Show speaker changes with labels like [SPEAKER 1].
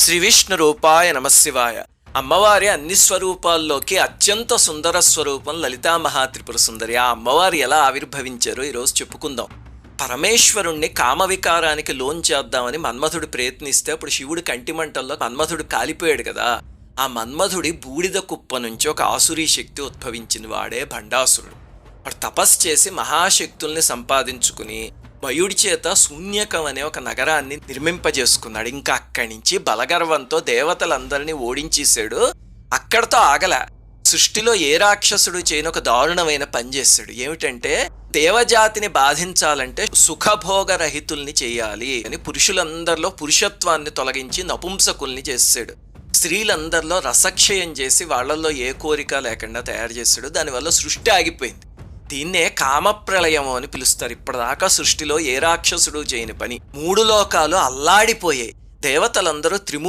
[SPEAKER 1] శ్రీ విష్ణు రూపాయ నమశివాయ. అమ్మవారి అన్ని స్వరూపాల్లోకి అత్యంత సుందర స్వరూపం లలితా మహాత్రిపుర సుందరి. ఆ అమ్మవారు ఎలా ఆవిర్భవించారో ఈరోజు చెప్పుకుందాం. పరమేశ్వరుణ్ణి కామవికారానికి లోన్ చేద్దామని మన్మధుడు ప్రయత్నిస్తే అప్పుడు శివుడి కంటిమంటల్లో మన్మధుడు కాలిపోయాడు కదా. ఆ మన్మధుడి బూడిద కుప్ప నుంచి ఒక ఆసురీ శక్తి ఉద్భవించిన వాడే భండాసురుడు. వాడు తపస్సు చేసి మహాశక్తుల్ని సంపాదించుకుని మయుడి చేత శూన్యకం అనే ఒక నగరాన్ని నిర్మింపజేసుకున్నాడు. ఇంకా అక్కడి నుంచి బలగర్వంతో దేవతలందరినీ ఓడించేశాడు. అక్కడతో ఆగల. సృష్టిలో ఏ రాక్షసుడు చేయని ఒక దారుణమైన పని చేశాడు. ఏమిటంటే దేవజాతిని బాధించాలంటే సుఖభోగరహితుల్ని చేయాలి అని పురుషులందరిలో పురుషత్వాన్ని తొలగించి నపుంసకుల్ని చేశాడు. స్త్రీలందరిలో రసక్షయం చేసి వాళ్లలో ఏ కోరిక లేకుండా తయారు చేశాడు. దానివల్ల సృష్టి ఆగిపోయింది. దీన్నే కామప్రళయం అని పిలుస్తారు. ఇప్పటిదాకా సృష్టిలో ఏ రాక్షసుడు చేయని పని. 3 లోకాలు అల్లాడిపోయాయి. దేవతలందరూ